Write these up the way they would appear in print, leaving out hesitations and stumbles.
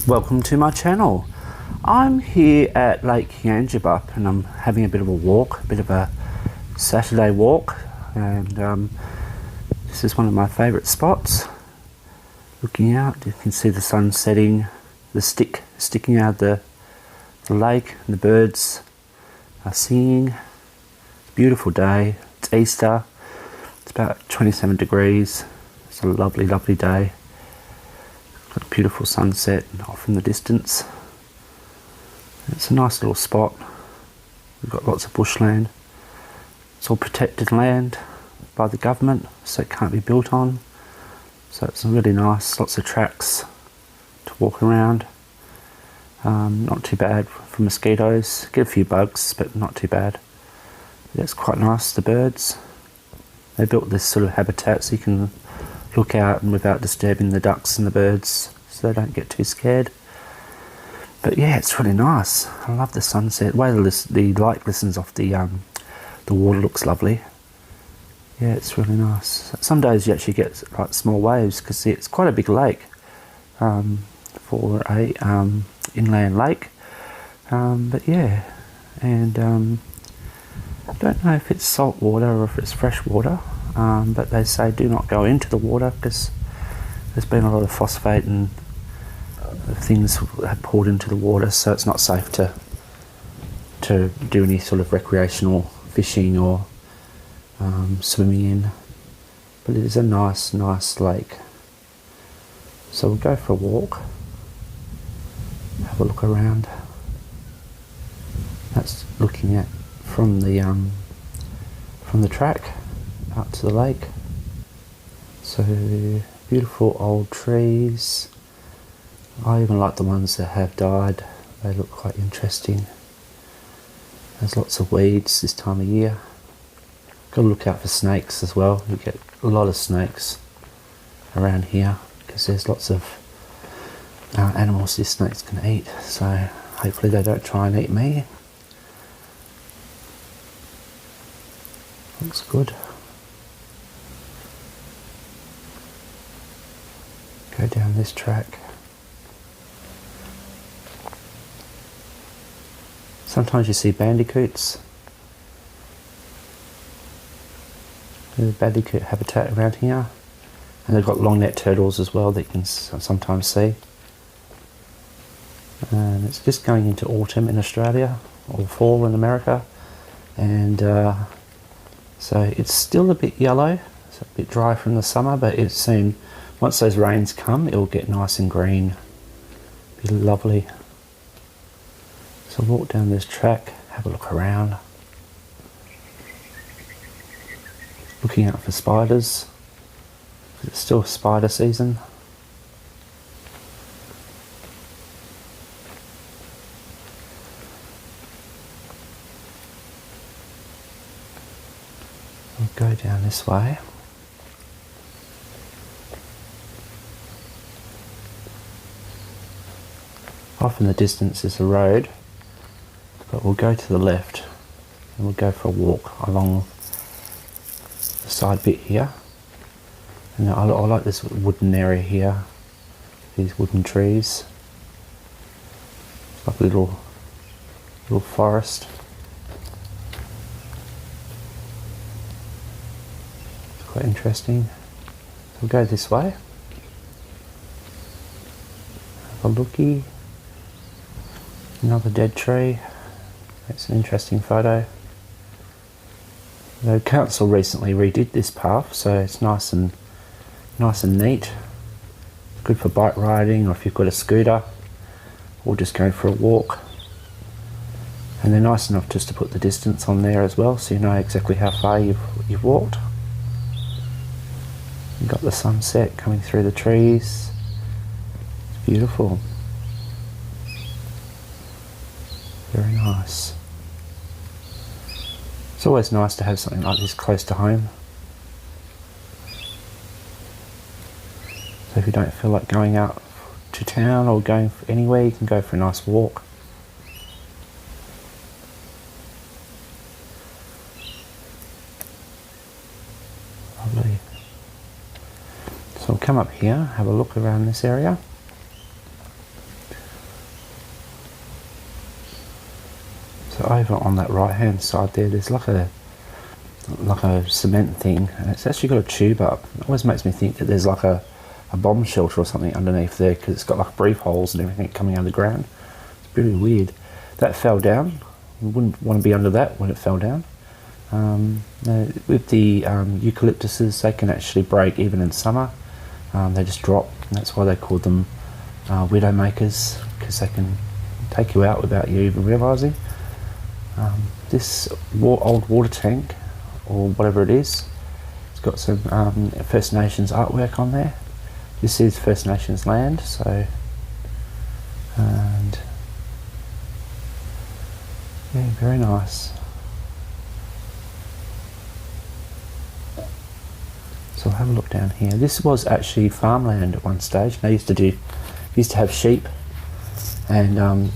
Welcome to my channel. I'm here at Lake Yangebup and I'm having a bit of a walk, a bit of a Saturday walk, and this is one of my favourite spots. Looking out, you can see the sun setting, the stick sticking out of the lake, and the birds are singing. It's a beautiful day. It's Easter. It's about 27 degrees. It's a lovely, lovely day. Got a beautiful sunset off in the distance. It's a nice little spot. We've got lots of bushland. It's all protected land by the government, so it can't be built on. So it's really nice. Lots of tracks to walk around. Not too bad for mosquitoes. Get a few bugs, but not too bad. It's quite nice. The birds. They built this sort of habitat so you can look out and without disturbing the ducks and the birds, so they don't get too scared. But yeah, it's really nice. I love the sunset. The way the light glistens off the water looks lovely. Yeah, it's really nice. Some days you actually get like small waves because it's quite a big lake for a inland lake. But yeah, and I don't know if it's salt water or if it's fresh water. But they say do not go into the water because there's been a lot of phosphate and things poured into the water, so it's not safe to do any sort of recreational fishing or swimming in. But it is a nice lake. So we'll go for a walk, have a look around. That's looking at from the track out to the lake. So beautiful old trees. I even like the ones that have died. They look quite interesting. There's lots of weeds this time of year. Got to look out for snakes as well. You get a lot of snakes around here because there's lots of animals these snakes can eat. So hopefully they don't try and eat me. Looks good. Go down this track. Sometimes you see bandicoots. There's a bandicoot habitat around here. And they've got long-necked turtles as well that you can sometimes see. And it's just going into autumn in Australia, or fall in America. And so it's still a bit yellow. It's a bit dry from the summer, but it's soon, once those rains come, it will get nice and green. Be lovely. So walk down this track, have a look around. Looking out for spiders. It's still spider season. We'll go down this way. Off in the distance is a road, but we'll go to the left and we'll go for a walk along the side bit here. And I like this wooden area here, these wooden trees. It's like a little forest. It's quite interesting. So we'll go this way. Have a looky. Another dead tree. That's an interesting photo. The council recently redid this path, so it's nice and neat. Good for bike riding, or if you've got a scooter, or just going for a walk. And they're nice enough just to put the distance on there as well, so you know exactly how far you've walked. You've got the sunset coming through the trees. It's beautiful. Very nice. It's always nice to have something like this close to home. So if you don't feel like going out to town or going anywhere, you can go for a nice walk. Lovely. So we'll come up here, have a look around this area. So over on that right hand side there, there's like a cement thing, and it's actually got a tube up. It always makes me think that there's like a bomb shelter or something underneath there, because it's got like brief holes and everything coming out of the ground. It's really weird. That fell down. You wouldn't want to be under that when it fell down. With the eucalyptuses, they can actually break even in summer. They just drop, and that's why they call them widow makers, because they can take you out without you even realising. This old water tank, or whatever it is, it's got some First Nations artwork on there. This is First Nations land, so, and yeah, very nice. So I'll have a look down here. This was actually farmland at one stage. They used to have sheep, and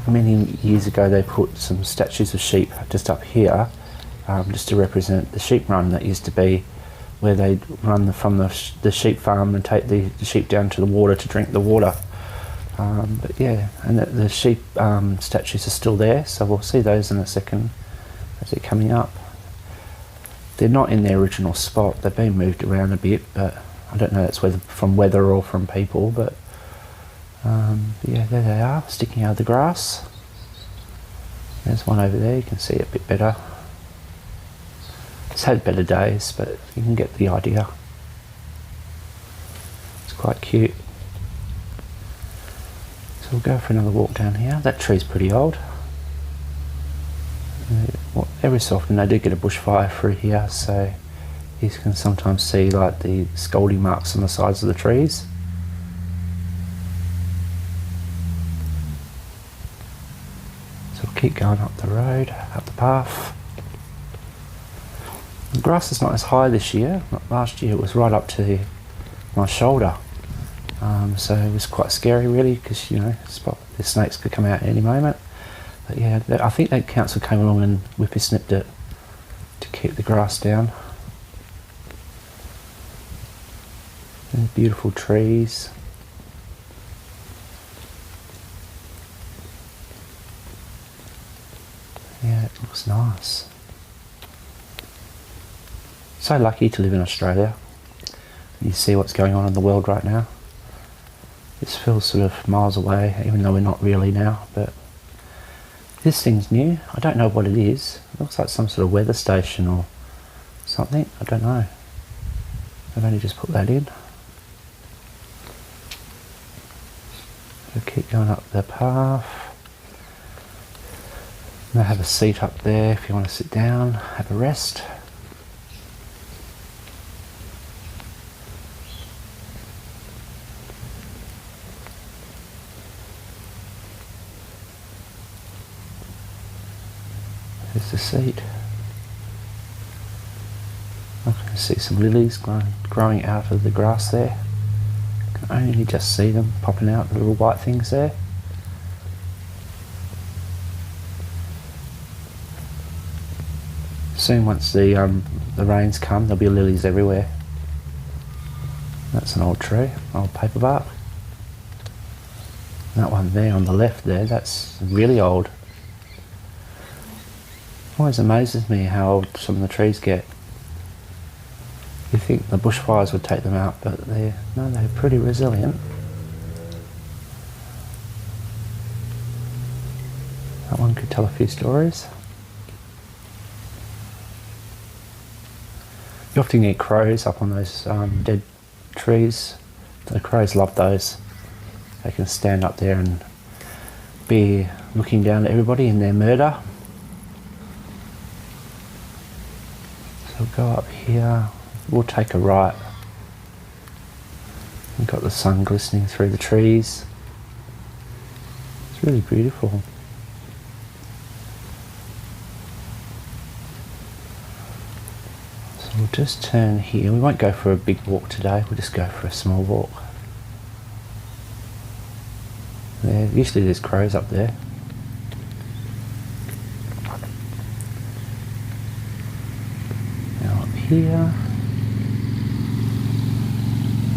many years ago they put some statues of sheep just up here, just to represent the sheep run that used to be, where they'd run from the sheep farm and take the sheep down to the water to drink the water. But yeah, and the sheep statues are still there, so we'll see those in a second as they're coming up. They're not in their original spot. They've been moved around a bit, but I don't know that's whether from weather or from people. But yeah, there they are, sticking out of the grass. There's one over there, you can see it a bit better. It's had better days, but you can get the idea. It's quite cute. So we'll go for another walk down here. That tree's pretty old. Well, every so often they do get a bushfire through here, so you can sometimes see like the scalding marks on the sides of the trees. So we'll keep going up the road, up the path. The grass is not as high this year. Last year it was right up to my shoulder, so it was quite scary really, because you know the snakes could come out at any moment. But yeah, I think that council came along and whippersnipped it to keep the grass down. And beautiful trees. Yeah, it looks nice. So lucky to live in Australia. You see what's going on in the world right now. This feels sort of miles away, even though we're not really now, but this thing's new. I don't know what it is. It looks like some sort of weather station or something. I don't know. I've only just put that in. So keep going up the path. They have a seat up there if you want to sit down, have a rest. There's the seat. I can see some lilies growing out of the grass there. I can only just see them popping out, the little white things there. Soon, once the rains come, there'll be lilies everywhere. That's an old tree, old paper bark. That one there on the left there, that's really old. Always amazes me how old some of the trees get. You think the bushfires would take them out, but they're pretty resilient. That one could tell a few stories. You often get crows up on those dead trees. The crows love those. They can stand up there and be looking down at everybody in their murder. So we'll go up here. We'll take a right. We've got the sun glistening through the trees. It's really beautiful. So we'll just turn here. We won't go for a big walk today. We'll just go for a small walk. There, usually there's crows up there. Now up here.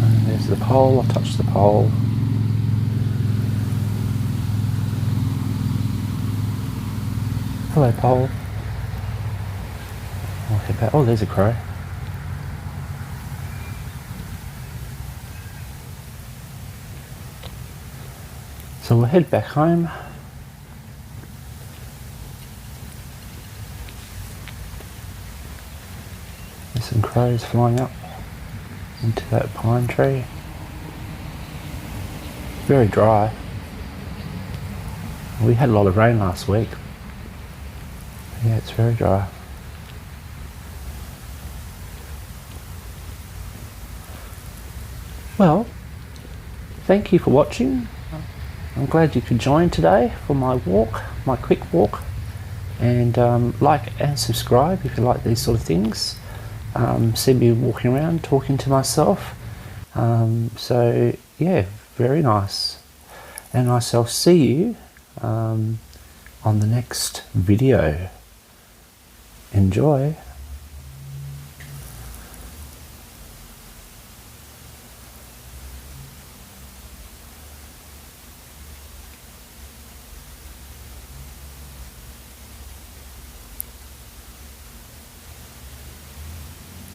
And there's the pole. I'll touch the pole. Hello, Pole. I'll head back. Oh, there's a crow. So we'll head back home. There's some crows flying up into that pine tree. Very dry. We had a lot of rain last week. Yeah, it's very dry. Well, thank you for watching. I'm glad you could join today for my walk, my quick walk. And like and subscribe if you like these sort of things. See me walking around, talking to myself. So yeah, very nice. And I shall see you on the next video. Enjoy.